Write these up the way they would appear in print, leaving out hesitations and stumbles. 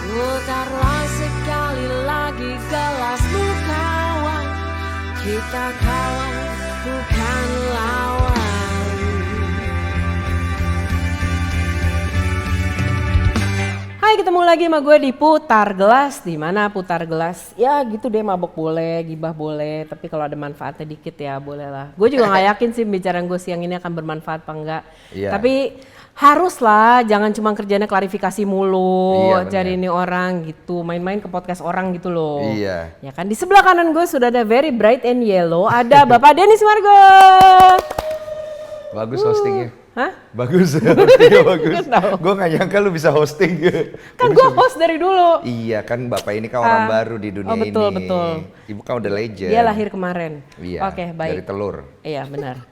Putarlah sekali lagi gelasmu kawan. Kita kawan bukan lawan. Hai, ketemu lagi sama gue di Putar Gelas. Di mana putar gelas? Ya gitu deh, mabok boleh, gibah boleh. Tapi kalau ada manfaatnya dikit ya boleh lah. Gue juga gak yakin sih pembicaraan gue siang ini akan bermanfaat apa enggak. Iya. Tapi haruslah, jangan cuma kerjanya klarifikasi mulu, Iya, cari bener. ini orang gitu, main-main ke podcast orang gitu loh. Iya. Ya kan, di sebelah kanan gue sudah ada very bright and yellow, ada Bapak Dennis Margo. Bagus hostingnya. Hah? Bagus hostingnya bagus. Tahu. Gue gak nyangka lu bisa hosting. Kan gue host dari dulu. Iya kan bapak ini kan orang baru di dunia Oh betul, ini. betul. Ibu kan udah legend. Dia lahir kemarin. Iya. Oke, baik. Dari telur. Iya benar.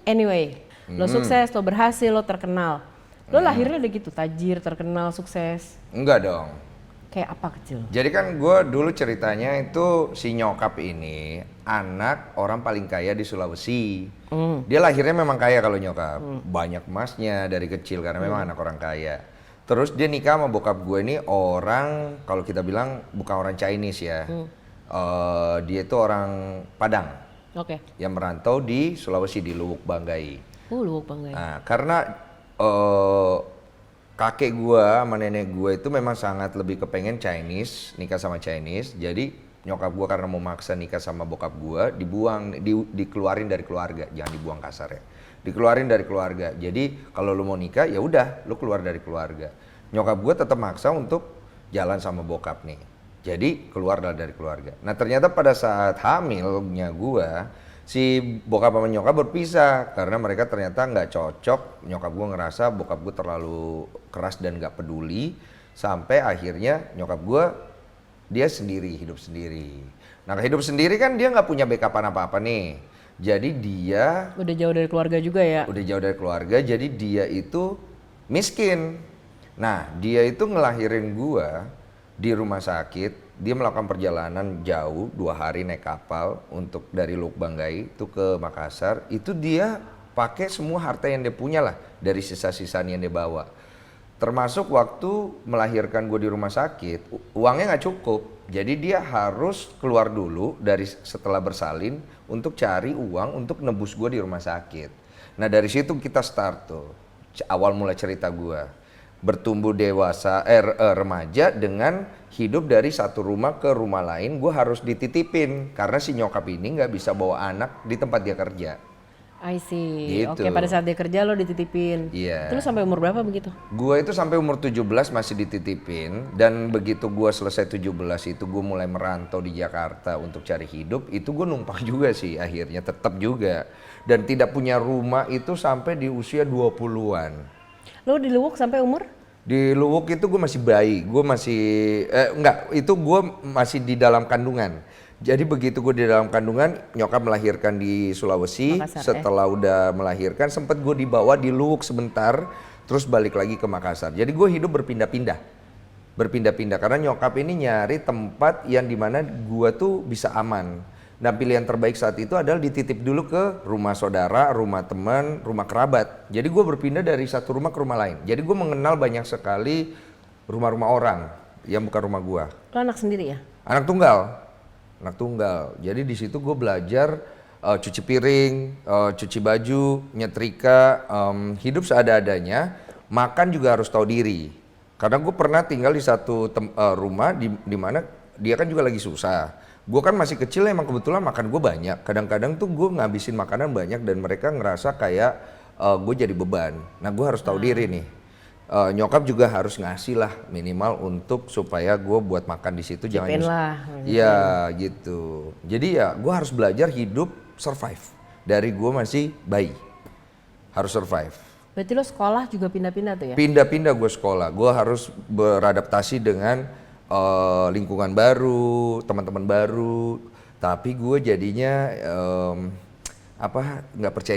Anyway, lo sukses, lo berhasil, lo terkenal. Lo lahirnya udah gitu, tajir, terkenal, sukses. Enggak dong. Kayak apa kecil? Jadi kan gue dulu ceritanya itu si nyokap ini anak orang paling kaya di Sulawesi. Dia lahirnya memang kaya kalau nyokap. Banyak emasnya dari kecil karena memang anak orang kaya. Terus dia nikah sama bokap gue ini orang, kalau kita bilang bukan orang Chinese ya. Dia itu orang Padang Oke. yang merantau di Sulawesi, di Luwuk Banggai. Luwuk Banggai. Nah, karena kakek gua sama nenek gua itu memang sangat lebih kepengen Chinese, nikah sama Chinese. Jadi nyokap gua karena mau maksa nikah sama bokap gua, dibuang, dikeluarin dari keluarga. Jangan dibuang kasar ya. Dikeluarin dari keluarga. Jadi kalau lu mau nikah ya udah, lu keluar dari keluarga. Nyokap gua tetap maksa untuk jalan sama bokap nih. Jadi keluar dari keluarga. Nah, ternyata pada saat hamilnya gua, si bokap sama nyokap berpisah karena mereka ternyata nggak cocok. Nyokap gue ngerasa bokap gue terlalu keras dan nggak peduli, sampai akhirnya nyokap gue dia sendiri, hidup sendiri. Nah, hidup sendiri kan dia nggak punya backupan apa-apa nih. Jadi dia Udah jauh dari keluarga juga ya? udah jauh dari keluarga, jadi dia itu miskin. Nah, dia itu ngelahirin gua di rumah sakit. Dia melakukan perjalanan jauh 2 hari naik kapal untuk dari Luwuk Banggai itu ke Makassar. Itu dia pakai semua harta yang dia punya lah dari sisa-sisaan yang dia bawa. Termasuk waktu melahirkan gue di rumah sakit, uangnya nggak cukup. Jadi dia harus keluar dulu dari setelah bersalin untuk cari uang untuk nebus gue di rumah sakit. Nah, dari situ kita start tuh, awal mulai cerita gue. Bertumbuh dewasa, remaja dengan hidup dari satu rumah ke rumah lain. Gue harus dititipin karena si nyokap ini nggak bisa bawa anak di tempat dia kerja. I see. Gitu. Oke, pada saat dia kerja lo dititipin. Iya. Terus sampai umur berapa begitu? Gue itu sampai umur 17 masih dititipin, dan begitu gue selesai 17 itu gue mulai merantau di Jakarta untuk cari hidup. Itu gue numpang juga sih akhirnya, tetap juga. Dan tidak punya rumah itu sampai di usia 20-an. Lo di Luwuk sampai umur? Di Luwuk itu gue masih bayi, gue masih, itu gue masih di dalam kandungan. Jadi begitu gue di dalam kandungan, nyokap melahirkan di Sulawesi. Makassar, Setelah udah melahirkan, sempat gue dibawa di Luwuk sebentar, terus balik lagi ke Makassar. Jadi gue hidup berpindah-pindah, karena nyokap ini nyari tempat yang dimana gue tuh bisa aman. Nah, pilihan terbaik saat itu adalah dititip dulu ke rumah saudara, rumah teman, rumah kerabat. Jadi gue berpindah dari satu rumah ke rumah lain. Jadi gue mengenal banyak sekali rumah-rumah orang yang bukan rumah gue. Lo anak sendiri ya? Anak tunggal. Jadi di situ gue belajar cuci piring, cuci baju, nyetrika, hidup seadanya. Makan juga harus tahu diri. Karena gue pernah tinggal di satu rumah di mana dia kan juga lagi susah. Gue kan masih kecil, emang kebetulan makan gue banyak. Kadang-kadang tuh gue ngabisin makanan banyak dan mereka ngerasa kayak gue jadi beban. Nah, gue harus tahu diri nih. Nyokap juga harus ngasih lah minimal untuk supaya gue buat makan di situ. Jangan lah. Iya gitu. Jadi ya gue harus belajar hidup survive dari gue masih bayi. Harus survive. Berarti lo sekolah juga pindah-pindah tuh ya? Pindah-pindah gue sekolah. Gue harus beradaptasi dengan lingkungan baru, teman-teman baru, tapi gue jadinya nggak percaya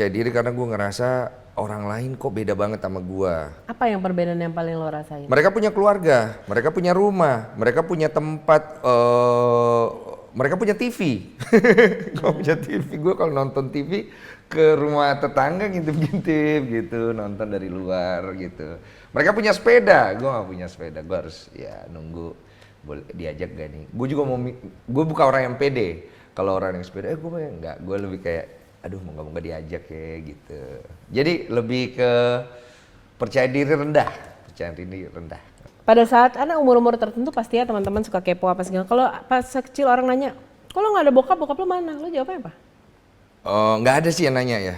diri karena gue ngerasa orang lain kok beda banget sama gue. Apa yang perbedaan yang paling lo rasain? Mereka punya keluarga, mereka punya rumah, mereka punya tempat, mereka punya TV. Gue punya TV, gue kalau nonton TV ke rumah tetangga ngintip-ngintip gitu, nonton dari luar gitu. Mereka punya sepeda, gue nggak punya sepeda, gue harus ya nunggu boleh diajak gak nih. Gue juga mau, gue bukan orang yang pede. Kalau orang yang sepeda, gue enggak, gue lebih kayak, aduh moga-moga diajak ya gitu. Jadi lebih ke percaya diri rendah, percaya diri rendah. Pada saat anak umur-umur tertentu pasti ya teman-teman suka kepo apa segala. Kalau pas kecil orang nanya, kalau nggak ada bokap, bokap lo mana? Lo jawabnya apa? Oh, nggak ada sih yang nanya ya.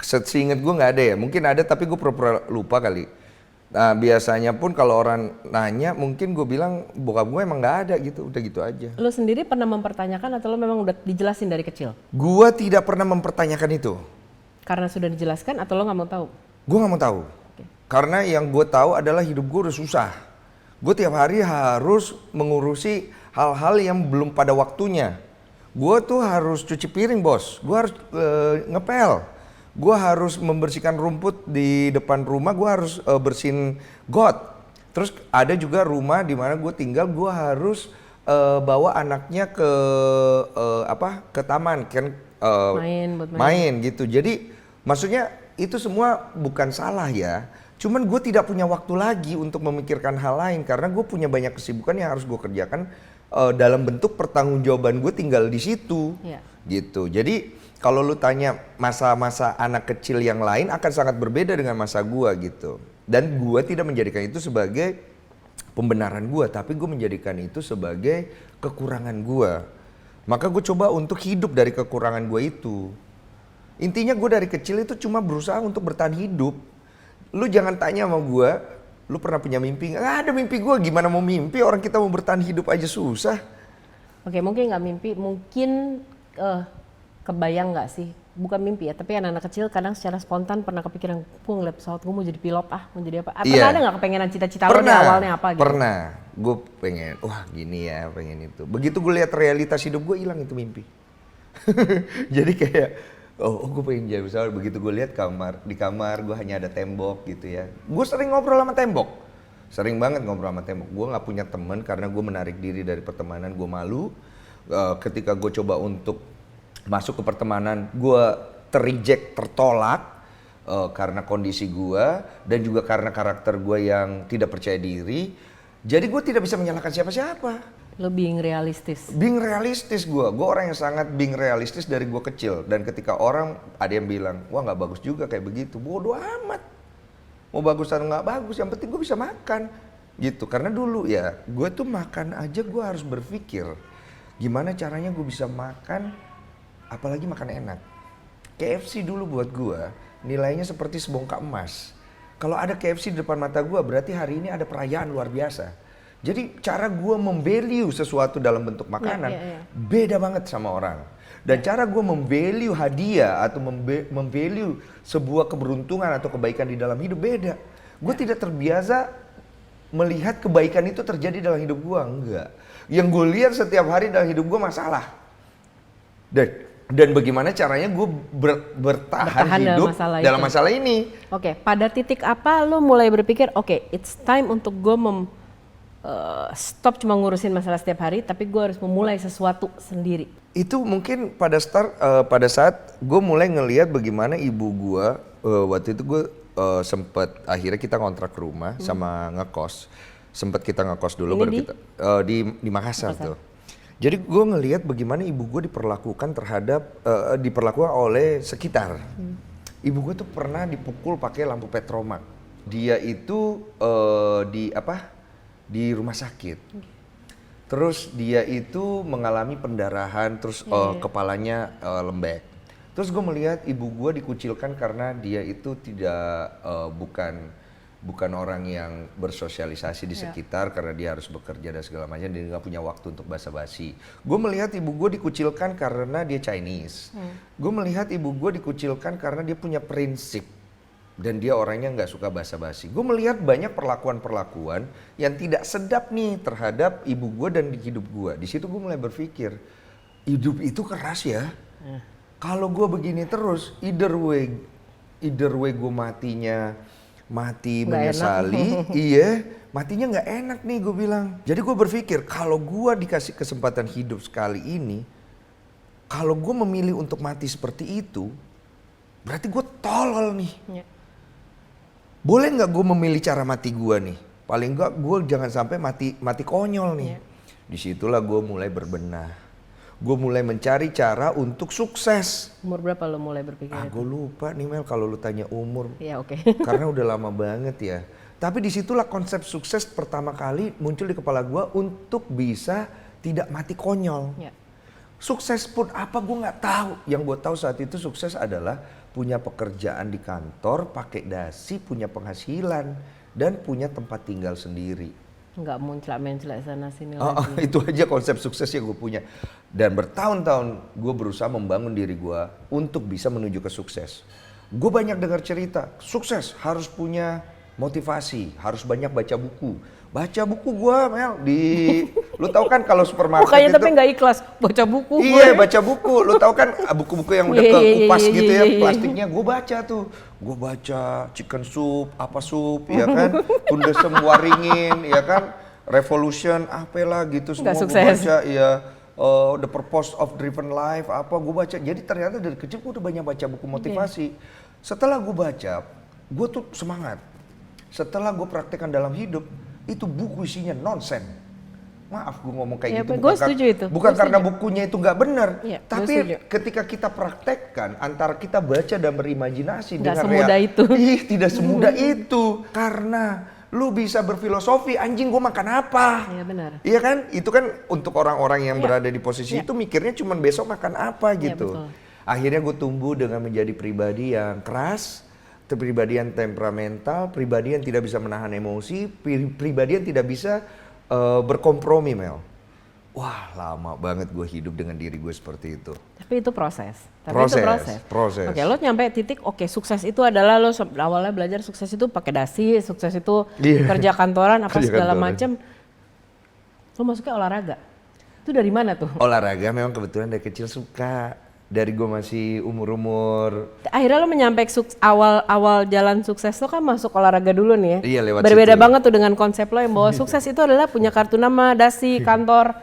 Seinget gue nggak ada ya. Mungkin ada tapi gue pura-pura lupa kali. Nah biasanya pun kalau orang nanya mungkin gue bilang bokap gue emang nggak ada gitu. Udah gitu aja. Lo sendiri pernah mempertanyakan atau lo memang udah dijelasin dari kecil? Gue tidak pernah mempertanyakan itu. Karena sudah dijelaskan atau lo nggak mau tahu? Gue nggak mau tahu. Karena yang gue tahu adalah hidup gue udah susah. Gue tiap hari harus mengurusi hal-hal yang belum pada waktunya. Gue tuh harus cuci piring bos, gue harus ngepel, gue harus membersihkan rumput di depan rumah, gue harus bersihin got. Terus ada juga rumah di mana gue tinggal, gue harus bawa anaknya ke ke taman kan main gitu. Jadi maksudnya itu semua bukan salah ya. Cuman gue tidak punya waktu lagi untuk memikirkan hal lain karena gue punya banyak kesibukan yang harus gue kerjakan dalam bentuk pertanggungjawaban gue tinggal di situ, gitu. Jadi kalau lu tanya masa-masa anak kecil yang lain akan sangat berbeda dengan masa gue gitu. Dan gue tidak menjadikan itu sebagai pembenaran gue, tapi gue menjadikan itu sebagai kekurangan gue. Maka gue coba untuk hidup dari kekurangan gue itu. Intinya gue dari kecil itu cuma berusaha untuk bertahan hidup. Lu jangan tanya sama gue, lu pernah punya mimpi? Nggak ada mimpi gue, gimana mau mimpi? Orang kita mau bertahan hidup aja susah. Oke, mungkin nggak mimpi, mungkin kebayang nggak sih? Bukan mimpi ya, tapi anak-anak kecil kadang secara spontan pernah kepikiran, gue ngeliat pesawat, gue mau jadi pilot mau jadi apa? Pernah ada nggak kepengenan cita-cita lo di awalnya apa gitu? Pernah, gue pengen, wah gini ya, pengen itu. Begitu gue lihat realitas hidup gue hilang itu mimpi. Jadi kayak, oh gue pengen jadi pesawat. Begitu gue lihat di kamar gue hanya ada tembok gitu ya. Gue sering ngobrol sama tembok, sering banget ngobrol sama tembok. Gue nggak punya teman karena gue menarik diri dari pertemanan, gue malu. Ketika gue coba untuk masuk ke pertemanan, gue tertolak karena kondisi gue dan juga karena karakter gue yang tidak percaya diri. Jadi gue tidak bisa menyalahkan siapa-siapa. Lo being realistis? Being realistis gue orang yang sangat being realistis dari gue kecil. Dan ketika orang ada yang bilang, wah nggak bagus juga kayak begitu, bodoh amat. Mau bagus atau nggak bagus, yang penting gue bisa makan gitu. Karena dulu ya, gue tuh makan aja gue harus berpikir gimana caranya gue bisa makan, apalagi makan enak. KFC dulu buat gue nilainya seperti sebongkah emas. Kalau ada KFC di depan mata gue berarti hari ini ada perayaan luar biasa. Jadi cara gue memvalue sesuatu dalam bentuk makanan beda banget sama orang. Dan cara gue memvalue hadiah atau memvalue sebuah keberuntungan atau kebaikan di dalam hidup beda. Gue tidak terbiasa melihat kebaikan itu terjadi dalam hidup gue, enggak. Yang gue lihat setiap hari dalam hidup gue masalah. Dan bagaimana caranya gue bertahan hidup dalam masalah ini. Oke, pada titik apa lo mulai berpikir, oke, it's time untuk gue stop cuma ngurusin masalah setiap hari, tapi gue harus memulai sesuatu sendiri. Itu mungkin pada saat gue mulai ngelihat bagaimana ibu gue, waktu itu gue sempet akhirnya kita kontrak rumah sama ngekos. Sempet kita ngekos dulu baru kita di Makassar tuh. Jadi gue ngelihat bagaimana ibu gue diperlakukan oleh sekitar. Ibu gue tuh pernah dipukul pakai lampu petromak. Dia itu di rumah sakit. Terus dia itu mengalami pendarahan, terus kepalanya lembek. Terus gue melihat ibu gue dikucilkan karena dia itu bukan orang yang bersosialisasi di sekitar karena dia harus bekerja dan segala macam, dia nggak punya waktu untuk basa-basi. Gue melihat ibu gue dikucilkan karena dia Chinese. Gue melihat ibu gue dikucilkan karena dia punya prinsip. Dan dia orangnya nggak suka basa-basi. Gue melihat banyak perlakuan-perlakuan yang tidak sedap nih terhadap ibu gue dan di hidup gue. Di situ gue mulai berpikir, hidup itu keras ya. Kalau gue begini terus, either way gue mati menyesali, matinya nggak enak nih gue bilang. Jadi gue berpikir kalau gue dikasih kesempatan hidup sekali ini, kalau gue memilih untuk mati seperti itu, berarti gue tolol nih. Ya. Boleh nggak gue memilih cara mati gue nih? Paling nggak gue jangan sampai mati konyol nih. Iya. Disitulah gue mulai berbenah. Gue mulai mencari cara untuk sukses. Umur berapa lo mulai berpikir itu? Gue lupa nih Mel kalau lu tanya umur. Iya, oke. Karena udah lama banget ya. Tapi disitulah konsep sukses pertama kali muncul di kepala gue untuk bisa tidak mati konyol. Ya. Sukses pun apa gue nggak tahu. Yang gue tahu saat itu sukses adalah punya pekerjaan di kantor, pakai dasi, punya penghasilan, dan punya tempat tinggal sendiri. Nggak mencela-mencela sana sini lagi. Itu aja konsep sukses yang gue punya. Dan bertahun-tahun gue berusaha membangun diri gue untuk bisa menuju ke sukses. Gue banyak dengar cerita, sukses harus punya motivasi, harus banyak baca buku. Baca buku gue Mel, lu tahu kan kalau supermarket Mukanya itu. tapi nggak ikhlas, baca buku Iya gue. baca buku, lu tahu kan buku-buku yang udah Iya, iya, kekupas iya, gitu iya, ya, iya. plastiknya gue baca tuh. Gue baca chicken soup, apa soup, ya kan, Kundesem Waringin, ya kan, Revolution, apalah gitu semua Nggak gue sukses. baca, ya. The Purpose of Driven Life, apa gue baca. Jadi ternyata dari kecil gue udah banyak baca buku motivasi. Setelah gue baca, gue tuh semangat. Setelah gue praktekkan dalam hidup, itu buku isinya nonsen. Maaf gue ngomong kayak Ya, gitu. gue setuju itu. Bukan Gue karena setuju. bukunya itu nggak benar, Iya, gue tapi setuju. ketika kita praktekkan antara kita baca dan berimajinasi Nggak dengan semudah itu. Ih, tidak semudah itu. Karena lu bisa berfilosofi, anjing gue makan apa? Iya benar. Iya kan? Itu kan untuk orang-orang yang Iya. berada di posisi Iya. itu mikirnya cuma besok makan apa Iya, gitu. betul. Akhirnya gue tumbuh dengan menjadi pribadi yang keras, pribadi yang temperamental, pribadi yang tidak bisa menahan emosi, pribadi yang tidak bisa berkompromi Mel. Wah lama banget gue hidup dengan diri gue seperti itu. Tapi itu proses. Tapi Proses, itu proses. proses. Oke, lo nyampe titik, oke, sukses itu adalah lo awalnya belajar sukses itu pakai dasi, sukses itu Iya. kerja kantoran apa Kerja segala kantoran. macem. Lo masuknya olahraga. Itu dari mana tuh? Olahraga memang kebetulan dari kecil suka. Dari gue masih umur-umur. Akhirnya lo menyampe awal jalan sukses lo kan masuk olahraga dulu nih ya. Iya, lewat Berbeda situ. banget tuh dengan konsep lo yang bahwa sukses itu adalah punya kartu nama, dasi, kantor.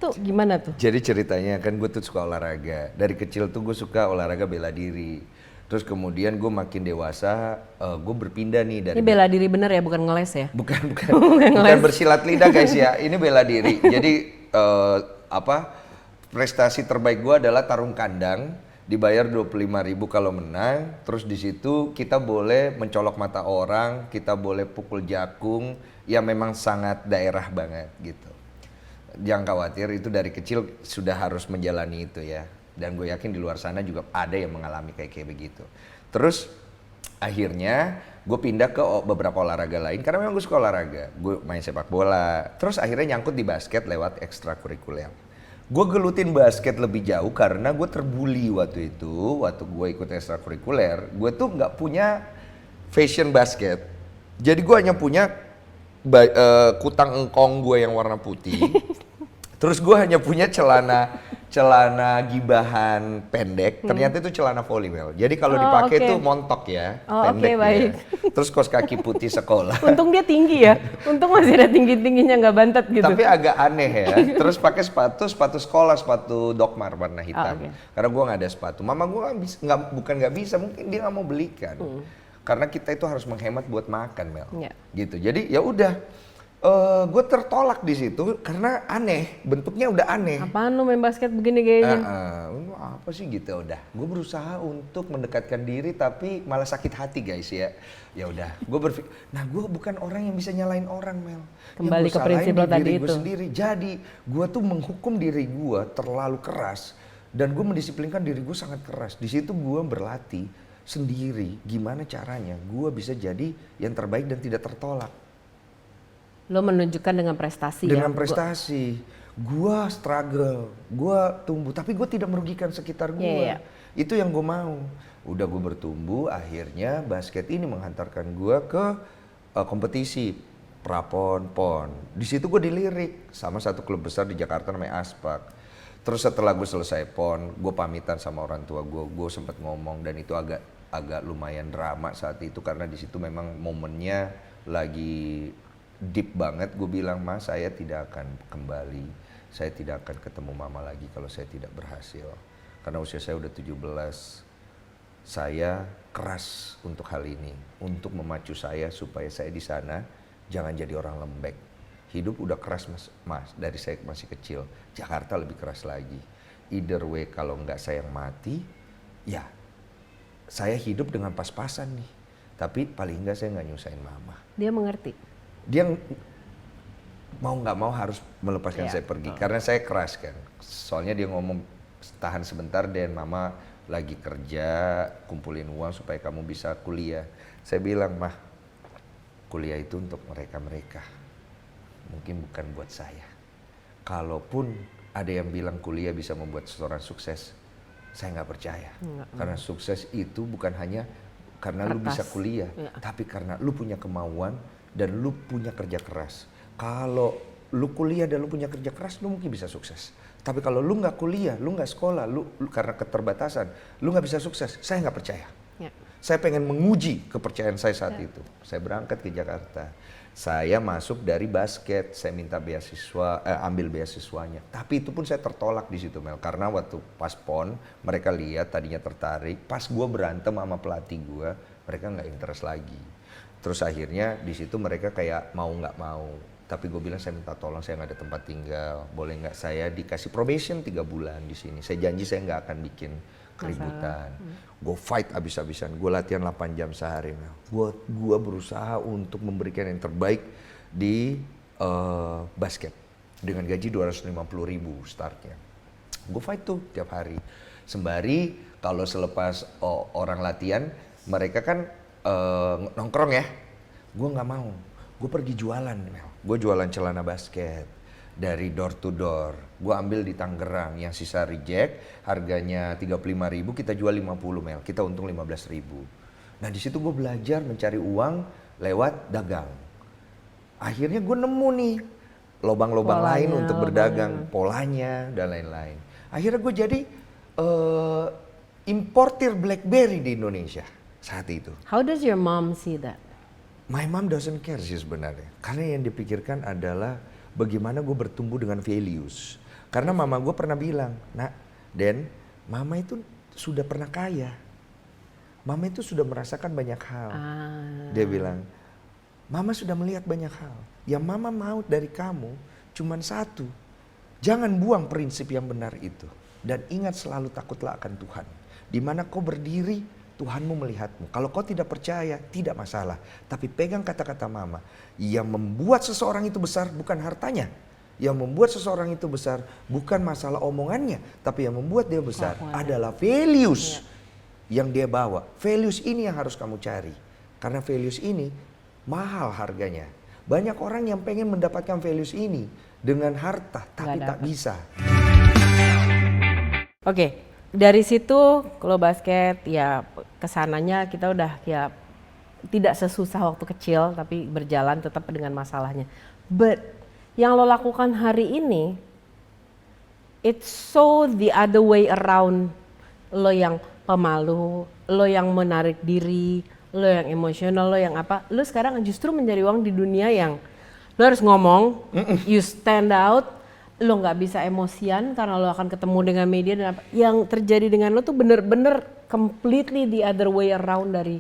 Tuh gimana tuh? Jadi ceritanya kan gue tuh suka olahraga. Dari kecil tuh gue suka olahraga bela diri. Terus kemudian gue makin dewasa, gue berpindah nih dari Ini bela diri bener ya, bukan ngeles ya? bukan bersilat lidah guys ya. Ini bela diri. Jadi prestasi terbaik gue adalah tarung kandang, dibayar 25.000 kalau menang. Terus di situ kita boleh mencolok mata orang, kita boleh pukul jakung, ya memang sangat daerah banget gitu. Jangan khawatir, itu dari kecil sudah harus menjalani itu ya. Dan gue yakin di luar sana juga ada yang mengalami kayak begitu. Terus akhirnya gue pindah ke beberapa olahraga lain karena memang gue suka olahraga. Gue main sepak bola. Terus akhirnya nyangkut di basket lewat ekstrakurikuler. Gue gelutin basket lebih jauh karena gue terbully waktu itu. Waktu gue ikut ekstrakurikuler, gue tuh nggak punya fashion basket. Jadi gue hanya punya kutang engkong gue yang warna putih. Terus gue hanya punya celana gibahan pendek. Ternyata itu celana volleyball. Jadi kalau dipakai oke. tuh montok ya, Oh, pendek oke, baik. ya. Terus kaos kaki putih sekolah. Untung dia tinggi ya. Untung masih ada tingginya nggak bantet gitu. Tapi agak aneh ya. Terus pakai sepatu sekolah, sepatu Dokmar warna hitam. oke. Karena gue nggak ada sepatu. Mama gue bukan nggak bisa, mungkin dia nggak mau belikan. Karena kita itu harus menghemat buat makan Mel. Iya. Gitu. Jadi ya udah. Gue tertolak di situ karena aneh, bentuknya udah aneh. Apaan lu main basket begini kayaknya? Apa sih gitu udah. Gue berusaha untuk mendekatkan diri tapi malah sakit hati guys ya. Ya udah, gue berpikir, nah gue bukan orang yang bisa nyalain orang Mel. Kembali Yang ke gua prinsip salahin lo di tadi diri gua itu. sendiri. Jadi gue tuh menghukum diri gue terlalu keras dan gue mendisiplinkan diri gue sangat keras. Di situ gue berlatih sendiri gimana caranya gue bisa jadi yang terbaik dan tidak tertolak. Lo menunjukkan dengan prestasi ya. Dengan prestasi, gua struggle, gua tumbuh, tapi gue tidak merugikan sekitar gua. Iya. Itu yang gue mau. Udah gue bertumbuh, akhirnya basket ini menghantarkan gua ke kompetisi prapon, pon. Di situ gue dilirik sama satu klub besar di Jakarta namanya Aspak. Terus setelah gue selesai pon, gue pamitan sama orang tua gue sempat ngomong dan itu agak lumayan drama saat itu karena di situ memang momennya lagi deep banget. Gue bilang, "Mas, saya tidak akan kembali. Saya tidak akan ketemu mama lagi kalau saya tidak berhasil. Karena usia saya udah 17. saya keras untuk hal ini, untuk memacu saya supaya saya di sana jangan jadi orang lembek. Hidup udah keras mas, dari saya masih kecil. Jakarta lebih keras lagi. Either way kalau nggak saya yang mati, ya saya hidup dengan pas-pasan nih. Tapi paling nggak saya nggak nyusahin mama. Dia mengerti. Dia mau nggak mau harus melepaskan saya pergi karena saya keras kan. Soalnya dia ngomong tahan sebentar dan mama lagi kerja kumpulin uang supaya kamu bisa kuliah. Saya bilang, mah kuliah itu untuk mereka mungkin bukan buat saya. Kalaupun ada yang bilang kuliah bisa membuat seseorang sukses, saya nggak percaya. Karena sukses itu bukan hanya karena lu bisa kuliah, tapi karena lu punya kemauan dan lu punya kerja keras. Kalau lu kuliah dan lu punya kerja keras, lu mungkin bisa sukses. Tapi kalau lu nggak kuliah, lu nggak sekolah, lu karena keterbatasan, lu nggak bisa sukses. Saya nggak percaya. Saya pengen menguji kepercayaan saya saat itu. Saya berangkat ke Jakarta. Saya masuk dari basket, saya minta beasiswa, ambil beasiswanya. Tapi itu pun saya tertolak di situ Mel, karena waktu pas PON mereka lihat tadinya tertarik. Pas gue berantem sama pelatih gue, mereka nggak interest lagi. Terus akhirnya di situ mereka kayak mau nggak mau. Tapi gue bilang saya minta tolong, saya nggak ada tempat tinggal, boleh nggak saya dikasih probation 3 bulan di sini. Saya janji saya nggak akan bikin keributan. Gue fight abis-abisan, gue latihan 8 jam sehari. Gue berusaha untuk memberikan yang terbaik di basket dengan gaji 250.000 startnya. Gue fight tuh tiap hari. Sembari kalau selepas orang latihan, mereka kan nongkrong ya. Gue nggak mau. Gue pergi jualan, Mel. Gue jualan celana basket dari door to door. Gue ambil di Tangerang yang sisa reject, harganya 35.000, kita jual 50 Mel. Kita untung 15.000. Nah di situ gue belajar mencari uang lewat dagang. Akhirnya gue nemu nih lobang-lobang lain untuk berdagang, polanya dan lain-lain. Akhirnya gue jadi importir BlackBerry di Indonesia saat itu. How does your mom see that? My mom doesn't care sih sebenarnya. Karena yang dipikirkan adalah bagaimana gue bertumbuh dengan values. Karena mama gue pernah bilang, nak, Den, mama itu sudah pernah kaya. Mama itu sudah merasakan banyak hal. Dia bilang, mama sudah melihat banyak hal. Yang mama mau dari kamu cuman satu. Jangan buang prinsip yang benar itu. Dan ingat selalu takutlah akan Tuhan. Di mana kau berdiri, Tuhanmu melihatmu. Kalau kau tidak percaya, tidak masalah. Tapi pegang kata-kata mama. Yang membuat seseorang itu besar bukan hartanya. Yang membuat seseorang itu besar bukan masalah omongannya. Tapi yang membuat dia besar adalah values yang dia bawa. Values ini yang harus kamu cari. Karena values ini mahal harganya. Banyak orang yang pengen mendapatkan values ini dengan harta, tapi tak bisa. Oke. Dari situ kalau basket ya kesananya kita udah ya tidak sesusah waktu kecil tapi berjalan tetap dengan masalahnya. But yang lo lakukan hari ini it's so the other way around. Lo yang pemalu, lo yang menarik diri, lo yang emosional, lo yang apa. Lo sekarang justru mencari uang di dunia yang lo harus ngomong, you stand out. Lo nggak bisa emosian karena lo akan ketemu dengan media dan apa yang terjadi dengan lo tuh bener-bener completely the other way around dari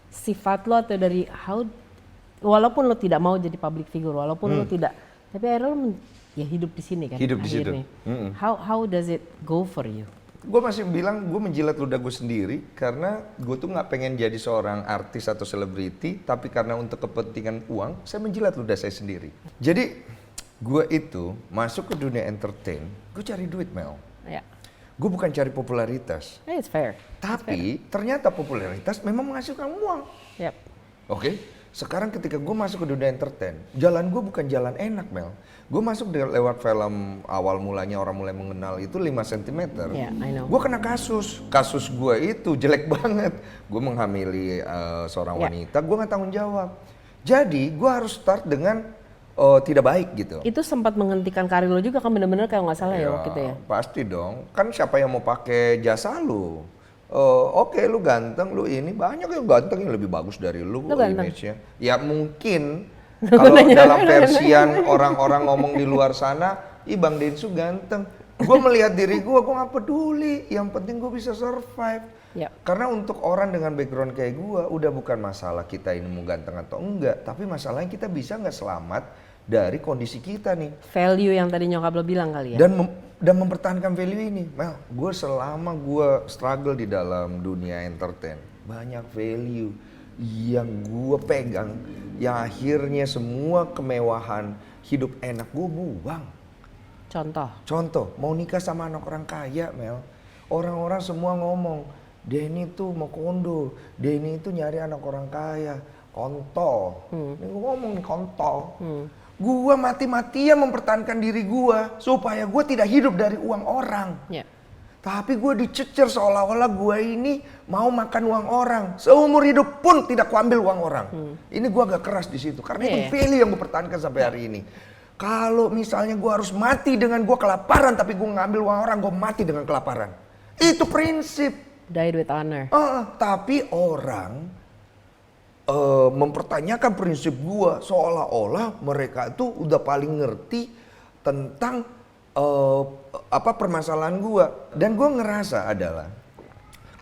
sifat lo atau dari walaupun lo tidak mau jadi public figure, walaupun lo tidak, tapi akhirnya lo ya hidup di sini kan. Hidup di situ. How does it go for you? Gue masih bilang gue menjilat ludah gue sendiri karena gue tuh nggak pengen jadi seorang artis atau selebriti, tapi karena untuk kepentingan uang saya menjilat ludah saya sendiri. Jadi gue itu masuk ke dunia entertain, gue cari duit Mel. Gue bukan cari popularitas. It's fair. Tapi ternyata popularitas memang menghasilkan uang. Oke? Sekarang ketika gue masuk ke dunia entertain, jalan gue bukan jalan enak Mel. Gue masuk lewat film awal mulanya orang mulai mengenal itu 5 cm. Gue kena kasus. Kasus gue itu jelek banget. Gue menghamili seorang wanita, gue gak tanggung jawab. Jadi gue harus start dengan tidak baik gitu. Itu sempat menghentikan karir lo juga kan bener-bener kalau nggak salah ya waktu itu ya? Pasti dong, kan siapa yang mau pakai jasa lu? Oke, lu ganteng, lu ini banyak yang ganteng yang lebih bagus dari lu image-nya. Ya mungkin kalau dalam versian orang-orang ngomong di luar sana, ih Bang Densu ganteng. Gue melihat diri gue nggak peduli, yang penting gue bisa survive. Ya. Karena untuk orang dengan background kayak gua udah bukan masalah kita ini mau ganteng atau enggak, tapi masalahnya kita bisa nggak selamat dari kondisi kita nih. Value yang tadi nyokap lo bilang kali ya. Dan mempertahankan value ini. Mel, gue selama gue struggle di dalam dunia entertain, banyak value yang gue pegang, yang akhirnya semua kemewahan hidup enak gue buang. Contoh, mau nikah sama anak orang kaya, Mel. Orang-orang semua ngomong, Denny tuh mau kondo, Denny tuh nyari anak orang kaya, kontol. Ini gue ngomong nih kontol. Gua mati-matian mempertahankan diri gua supaya gua tidak hidup dari uang orang. Ya. Tapi gua dicecer seolah-olah gua ini mau makan uang orang. Seumur hidup pun tidak kuambil uang orang. Ini gua agak keras di situ karena itu value yang gua pertahankan sampai hari ini. Kalau misalnya gua harus mati dengan gua kelaparan tapi gua ngambil uang orang, gua mati dengan kelaparan. Itu prinsip. Die with honor. Tapi orang mempertanyakan prinsip gua seolah-olah mereka itu udah paling ngerti tentang permasalahan gua. Dan gua ngerasa adalah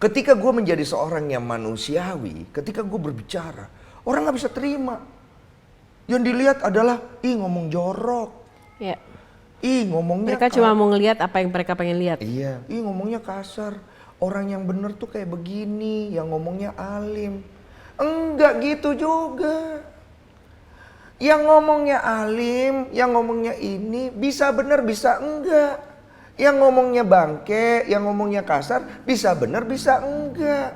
ketika gua menjadi seorang yang manusiawi, ketika gua berbicara, orang nggak bisa terima. Yang dilihat adalah ngomong jorok. Ya. Ngomongnya Mereka cuma mau ngelihat apa yang mereka pengen lihat. Iya, ngomongnya kasar. Orang yang bener tuh kayak begini, yang ngomongnya alim. Enggak gitu juga. Yang ngomongnya alim, yang ngomongnya ini bisa benar bisa enggak. Yang ngomongnya bangke, yang ngomongnya kasar bisa benar bisa enggak.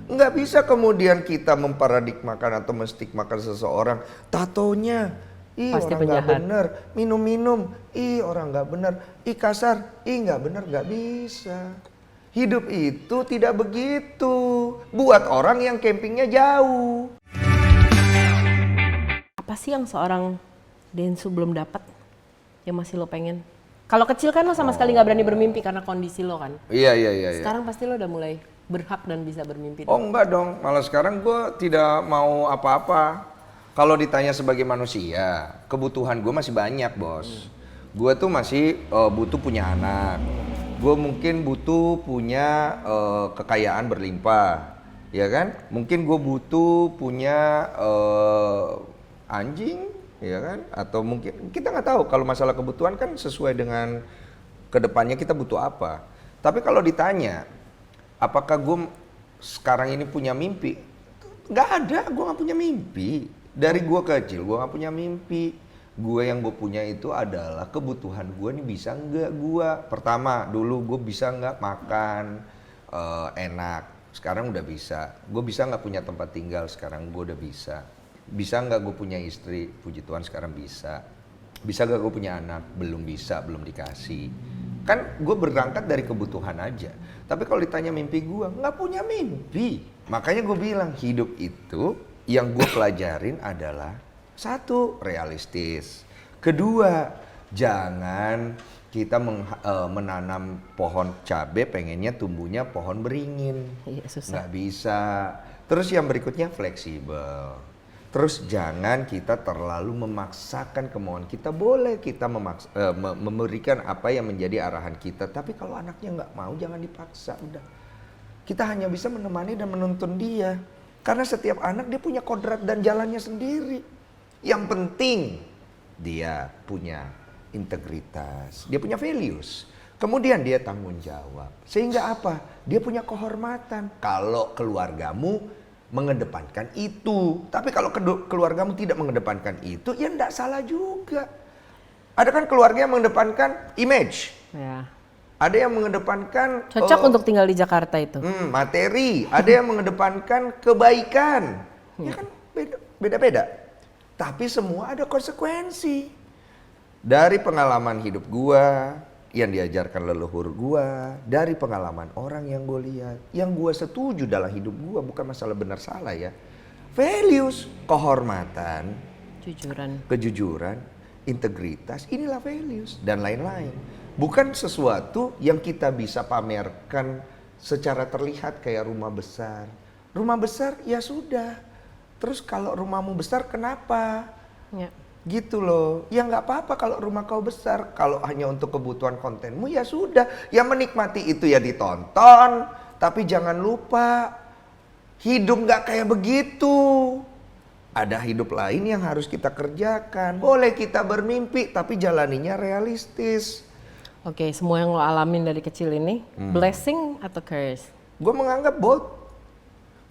Enggak bisa kemudian kita memparadigmakan atau menstigmakan seseorang. Tatonya, Pasti orang nggak penjahat. benar. Minum-minum, orang nggak benar. Kasar, nggak benar, nggak bisa. Hidup itu tidak begitu. Buat orang yang campingnya jauh. Apa sih yang seorang Densu belum dapat yang masih lo pengen? Kalau kecil kan lo sama sekali nggak berani bermimpi karena kondisi lo kan. Iya. Sekarang pasti lo udah mulai berhak dan bisa bermimpi. Oh enggak dong, malah sekarang gue tidak mau apa-apa. Kalau ditanya sebagai manusia, kebutuhan gue masih banyak bos. Gue tuh masih butuh punya anak. Gue mungkin butuh punya kekayaan berlimpah, ya kan? Mungkin gue butuh punya anjing, ya kan? Atau mungkin kita nggak tahu kalau masalah kebutuhan kan sesuai dengan kedepannya kita butuh apa. Tapi kalau ditanya, apakah gue sekarang ini punya mimpi? Nggak ada, gue nggak punya mimpi. Dari gue kecil gue nggak punya mimpi. Gue yang gue punya itu adalah kebutuhan gue nih bisa nggak gue. Pertama dulu gue bisa nggak makan enak, sekarang udah bisa. Gue bisa nggak punya tempat tinggal, sekarang gue udah bisa. Bisa nggak gue punya istri, puji Tuhan sekarang bisa. Bisa nggak gue punya anak, belum bisa, belum dikasih. Kan gue berangkat dari kebutuhan aja. Tapi kalau ditanya mimpi gue, nggak punya mimpi. Makanya gue bilang hidup itu yang gue pelajarin adalah satu, realistis. Kedua, jangan kita menanam pohon cabai pengennya tumbuhnya pohon beringin. Iya, susah. Nggak bisa. Terus yang berikutnya fleksibel. Terus jangan kita terlalu memaksakan kemauan kita. Boleh kita memberikan apa yang menjadi arahan kita. Tapi kalau anaknya nggak mau jangan dipaksa. Udah. Kita hanya bisa menemani dan menuntun dia. Karena setiap anak dia punya kodrat dan jalannya sendiri. Yang penting dia punya integritas, dia punya values. Kemudian dia tanggung jawab. Sehingga apa? Dia punya kehormatan. Kalau keluargamu mengedepankan itu. Tapi kalau keluargamu tidak mengedepankan itu, ya enggak salah juga. Ada kan keluarga yang mengedepankan image. Ya. Ada yang mengedepankan Cocok untuk tinggal di Jakarta itu. materi. Ada yang mengedepankan kebaikan. Ya kan beda-beda. Tapi semua ada konsekuensi. Dari pengalaman hidup gua, yang diajarkan leluhur gua, dari pengalaman orang yang gue lihat, yang gua setuju dalam hidup gua, bukan masalah benar salah ya. Values, kehormatan, kejujuran, integritas, inilah values dan lain-lain. Bukan sesuatu yang kita bisa pamerkan secara terlihat kayak rumah besar. Rumah besar ya sudah. Terus kalau rumahmu besar kenapa? Ya. Gitu loh. Ya nggak apa-apa kalau rumah kau besar. Kalau hanya untuk kebutuhan kontenmu ya sudah. Yang menikmati itu ya ditonton. Tapi jangan lupa, hidup nggak kayak begitu. Ada hidup lain yang harus kita kerjakan. Boleh kita bermimpi, tapi jalaninya realistis. Oke, semua yang lo alamin dari kecil ini, blessing atau curse? Gue menganggap both.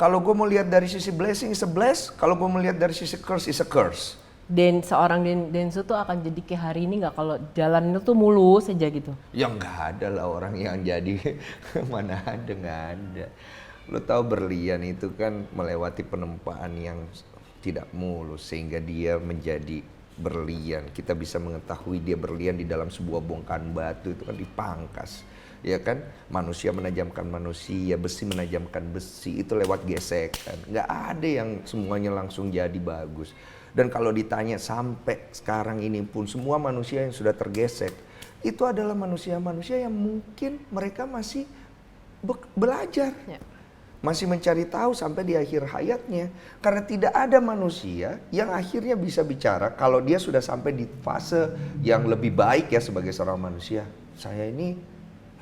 Kalau gue mau lihat dari sisi blessing is a bless, kalau gue mau lihat dari sisi curse is a curse. Dan seorang Densu tuh akan jadi kayak hari ini nggak kalau jalan itu tuh mulus aja gitu? Ya nggak ada lah orang yang jadi, mana ada, nggak ada. Lo tahu berlian itu kan melewati penempaan yang tidak mulus sehingga dia menjadi berlian. Kita bisa mengetahui dia berlian di dalam sebuah bongkahan batu itu kan dipangkas. Ya kan, manusia menajamkan manusia, besi menajamkan besi, itu lewat gesekan. Nggak ada yang semuanya langsung jadi bagus. Dan kalau ditanya sampai sekarang ini pun semua manusia yang sudah tergesek, itu adalah manusia-manusia yang mungkin mereka masih belajar. Ya. Masih mencari tahu sampai di akhir hayatnya. Karena tidak ada manusia yang akhirnya bisa bicara kalau dia sudah sampai di fase yang lebih baik ya sebagai seorang manusia. Saya ini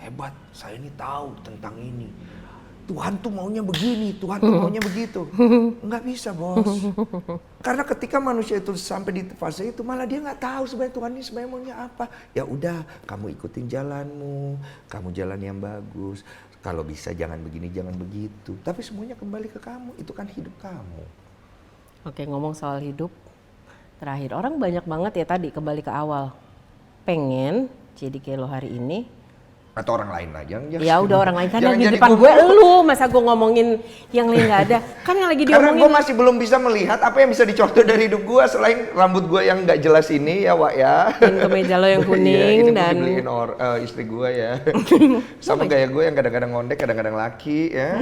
hebat, saya ini tahu tentang ini. Tuhan tuh maunya begini, Tuhan tuh maunya begitu. Nggak bisa, bos. Karena ketika manusia itu sampai di fase itu, malah dia nggak tahu sebenarnya Tuhan ini sebenarnya maunya apa. Ya udah, kamu ikutin jalanmu, kamu jalan yang bagus. Kalau bisa jangan begini, jangan begitu. Tapi semuanya kembali ke kamu, itu kan hidup kamu. Oke, ngomong soal hidup, terakhir orang banyak banget ya tadi kembali ke awal. Pengen jadi kayak lo hari ini. Atau orang lain lah, jangan. Ya udah orang lain kan yang jangan di jadi depan gua gue mulu. lu, masa gue ngomongin yang lain nggak ada. Kan yang lagi Karena diomongin. gue masih belum bisa melihat apa yang bisa dicontoh dari hidup gue selain rambut gue yang nggak jelas ini ya, Wak ya. Dan kemeja lo yang Iya, kuning ini dan dibeliin istri gue ya. Sama gaya gue yang kadang-kadang ngondek, kadang-kadang laki ya.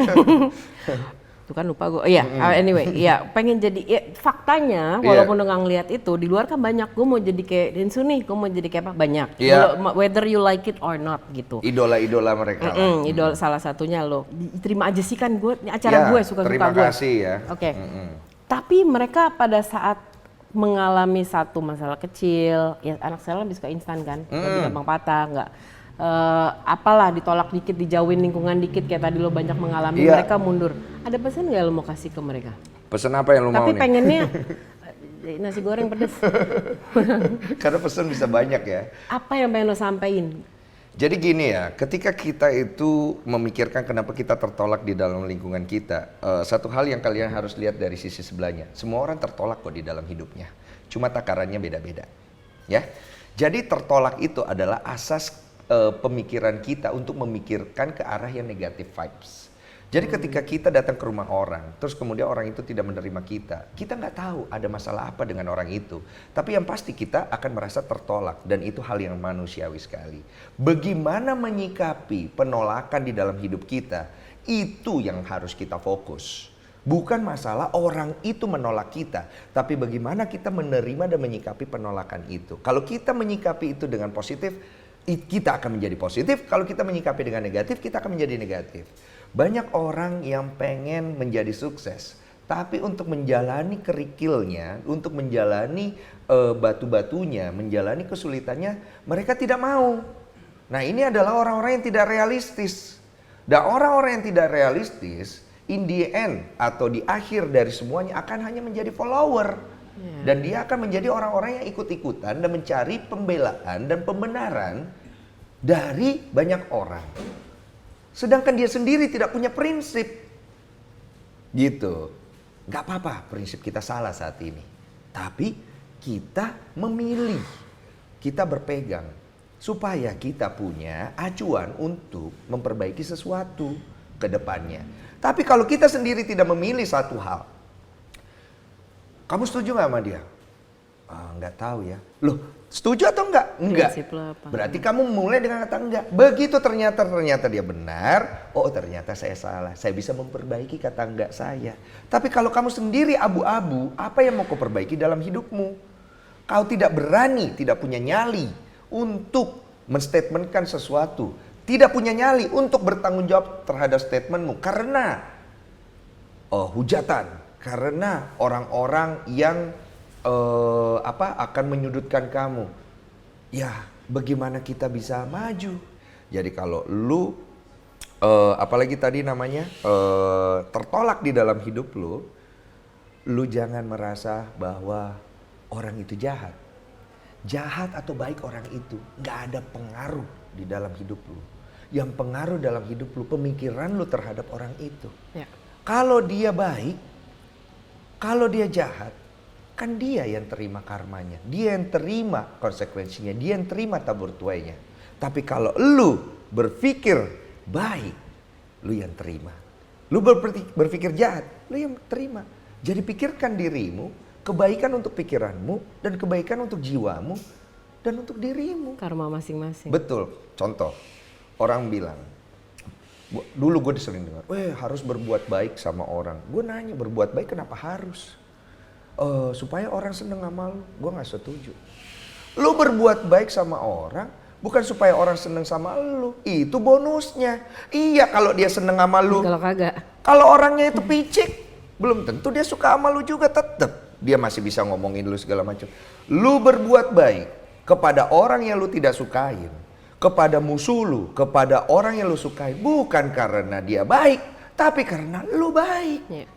Tuh kan lupa gue. Iya, anyway, ya pengen jadi ya, faktanya walaupun udah ngeliat itu di luar kan banyak. Gue mau jadi kayak Densu nih, gue mau jadi kayak apa banyak. Iya. Whether you like it or not gitu. Idola-idola mereka lah. Idol salah satunya lo. Terima aja sih kan gue, ini acara Ya, gue suka-suka gue. terima kasih ya. Oke. Tapi mereka pada saat mengalami satu masalah kecil, ya anak saya lebih suka instan kan, lebih gampang patah, nggak apalah ditolak dikit, dijauhin lingkungan dikit kayak tadi lo banyak mengalami, Iya. mereka mundur. Ada pesan nggak lo mau kasih ke mereka? Pesan apa yang lo mau Tapi nih? pengennya nasi goreng pedes. Karena pesan bisa banyak ya. Apa yang pengen lo sampein? Jadi gini ya, ketika kita itu memikirkan kenapa kita tertolak di dalam lingkungan kita, satu hal yang kalian harus lihat dari sisi sebelahnya. Semua orang tertolak kok di dalam hidupnya, cuma takarannya beda-beda. Ya, jadi tertolak itu adalah asas pemikiran kita untuk memikirkan ke arah yang negatif vibes. Jadi ketika kita datang ke rumah orang, terus kemudian orang itu tidak menerima kita nggak tahu ada masalah apa dengan orang itu. Tapi yang pasti kita akan merasa tertolak dan itu hal yang manusiawi sekali. Bagaimana menyikapi penolakan di dalam hidup kita, itu yang harus kita fokus. Bukan masalah orang itu menolak kita, tapi bagaimana kita menerima dan menyikapi penolakan itu. Kalau kita menyikapi itu dengan positif, kita akan menjadi positif. Kalau kita menyikapi dengan negatif, kita akan menjadi negatif. Banyak orang yang pengen menjadi sukses, tapi untuk menjalani kerikilnya, untuk menjalani batu-batunya, menjalani kesulitannya, mereka tidak mau. Nah, ini adalah orang-orang yang tidak realistis. Dan orang-orang yang tidak realistis, in the end atau di akhir dari semuanya akan hanya menjadi follower. Dan dia akan menjadi orang-orang yang ikut-ikutan dan mencari pembelaan dan pembenaran dari banyak orang. Sedangkan dia sendiri tidak punya prinsip. Gitu. Gak apa-apa prinsip kita salah saat ini. Tapi kita memilih. Kita berpegang. Supaya kita punya acuan untuk memperbaiki sesuatu ke depannya. Tapi kalau kita sendiri tidak memilih satu hal. Kamu setuju gak sama dia? Nggak tahu ya. Loh, setuju atau enggak? Enggak. Prinsip lo apa? Berarti kamu mulai dengan kata enggak. Begitu ternyata dia benar, oh ternyata saya salah. Saya bisa memperbaiki kata enggak saya. Tapi kalau kamu sendiri abu-abu, apa yang mau kau perbaiki dalam hidupmu? Kau tidak berani, tidak punya nyali untuk menstatementkan sesuatu. Tidak punya nyali untuk bertanggung jawab terhadap statementmu. Karena hujatan. Karena orang-orang yang akan menyudutkan kamu. Ya, bagaimana kita bisa maju? Jadi kalau lu apalagi tadi namanya tertolak di dalam hidup lu jangan merasa bahwa orang itu jahat. Jahat atau baik orang itu nggak ada pengaruh di dalam hidup lu. Yang pengaruh dalam hidup lu pemikiran lu terhadap orang itu. Ya. Kalau dia baik, kalau dia jahat, kan dia yang terima karmanya, dia yang terima konsekuensinya, dia yang terima tabur tuainya. Tapi kalau lu berpikir baik, lu yang terima. Lu berpikir jahat, lu yang terima. Jadi pikirkan dirimu, kebaikan untuk pikiranmu, dan kebaikan untuk jiwamu, dan untuk dirimu. Karma masing-masing. Betul, contoh, orang bilang, dulu gue sering dengar, harus berbuat baik sama orang. Gue nanya, berbuat baik kenapa harus? Supaya orang seneng sama lu, gue gak setuju. Lu berbuat baik sama orang, bukan supaya orang seneng sama lu, itu bonusnya. Iya kalau dia seneng sama lu. Kalau kagak. Kalau orangnya itu picik, belum tentu dia suka sama lu juga tetep. Dia masih bisa ngomongin lu segala macam. Lu berbuat baik kepada orang yang lu tidak sukain, kepada musuh lu, kepada orang yang lu sukai, bukan karena dia baik, tapi karena lu baik. Ya.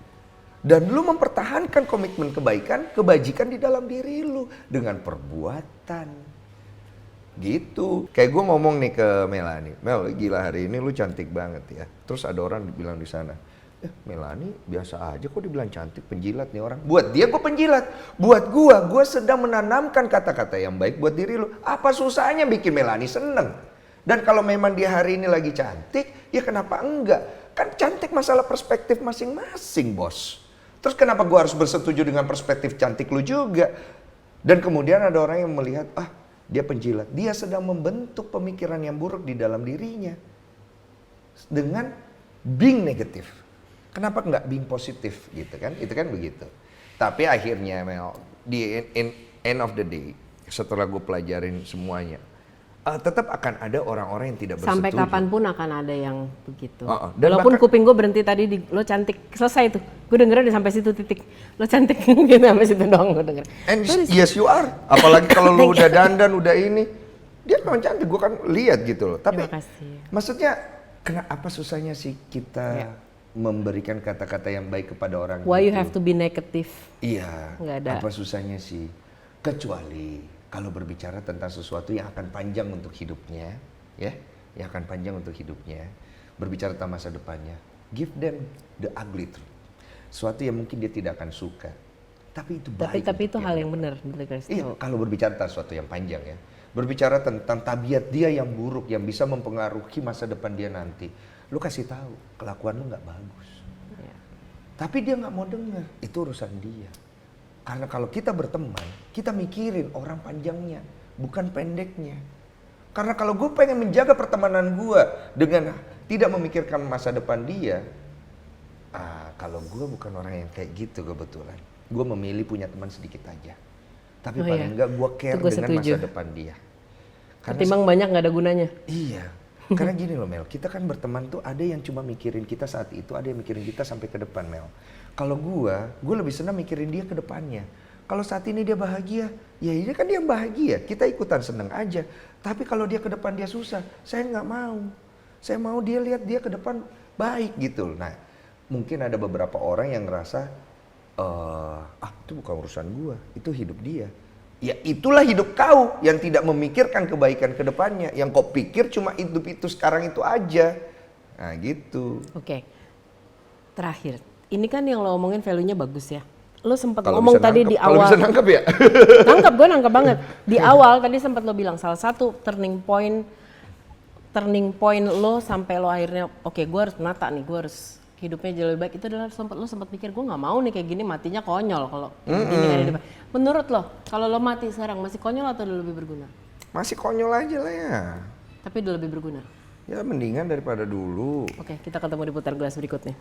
Dan lu mempertahankan komitmen kebaikan, kebajikan di dalam diri lu dengan perbuatan. Gitu. Kayak gue ngomong nih ke Melanie, Mel, gila hari ini lu cantik banget ya. Terus ada orang bilang di sana, Melanie biasa aja kok dibilang cantik, penjilat nih orang. Buat dia gue penjilat. Buat gue sedang menanamkan kata-kata yang baik buat diri lu. Apa susahnya bikin Melanie seneng? Dan kalau memang dia hari ini lagi cantik, ya kenapa enggak? Kan cantik masalah perspektif masing-masing, bos. Terus kenapa gue harus bersetuju dengan perspektif cantik lu juga? Dan kemudian ada orang yang melihat, dia penjilat. Dia sedang membentuk pemikiran yang buruk di dalam dirinya. Dengan being negatif. Kenapa nggak being positif gitu kan? Itu kan begitu. Tapi akhirnya Mel, di end of the day, setelah gue pelajarin semuanya, tetap akan ada orang-orang yang tidak bersetuju. Sampai kapanpun akan ada yang begitu. Dan walaupun kuping gue berhenti tadi di lo cantik, selesai tuh. Gue dengerin udah sampai situ titik. Lo cantik gitu sampai situ doang gue denger. And yes you are. Apalagi kalau lu udah dandan, udah ini, dia memang cantik. Gue kan lihat gitu loh. Tapi Terima kasih. maksudnya, apa susahnya sih kita memberikan kata-kata yang baik kepada orang Why itu? you have to be negative? Iya. Nggak ada. Apa susahnya sih? Kecuali kalau berbicara tentang sesuatu yang akan panjang untuk hidupnya, ya, yang akan panjang untuk hidupnya, berbicara tentang masa depannya, give them the ugly truth. Sesuatu yang mungkin dia tidak akan suka, tapi itu baik. Tapi itu untuk hal dia. yang benar, guys. Iya, kalau berbicara tentang sesuatu yang panjang ya, berbicara tentang tabiat dia yang buruk yang bisa mempengaruhi masa depan dia nanti, lu kasih tahu kelakuan lu nggak bagus. Ya. Tapi dia nggak mau dengar, itu urusan dia. Karena kalau kita berteman, kita mikirin orang panjangnya, bukan pendeknya. Karena kalau gue pengen menjaga pertemanan gue dengan tidak memikirkan masa depan dia, kalau gue bukan orang yang kayak gitu kebetulan. Gue memilih punya teman sedikit aja. Tapi paling enggak gue care dengan masa depan dia. Ketimbang banyak nggak ada gunanya. Iya. Karena gini loh Mel, kita kan berteman tuh ada yang cuma mikirin kita saat itu, ada yang mikirin kita sampai ke depan Mel. Kalau gue lebih senang mikirin dia ke depannya. Kalau saat ini dia bahagia, ya ini kan dia bahagia, kita ikutan seneng aja. Tapi kalau dia ke depan dia susah, saya nggak mau. Saya mau dia lihat dia ke depan baik gitu. Nah, mungkin ada beberapa orang yang ngerasa, itu bukan urusan gue, itu hidup dia. Ya itulah hidup kau yang tidak memikirkan kebaikan ke depannya. Yang kau pikir cuma hidup itu sekarang itu aja. Nah gitu. Oke. Terakhir, ini kan yang lo omongin value-nya bagus ya. Lo sempat Kalau ngomong bisa tadi nangkep, di kalau awal. bisa nangkep ya. Nangkep, gue nangkep banget. Di awal tadi sempat lo bilang salah satu turning point lo sampai lo akhirnya oke, gue harus menata nih, gue harus hidupnya jauh lebih baik. Itu adalah lo sempat pikir gue nggak mau nih kayak gini, matinya konyol kalau gini kan di depan. Menurut lo, kalau lo mati sekarang masih konyol atau udah lebih berguna? Masih konyol aja lah ya. Tapi udah lebih berguna. Ya mendingan daripada dulu. Oke, kita ketemu di putar gelas berikutnya.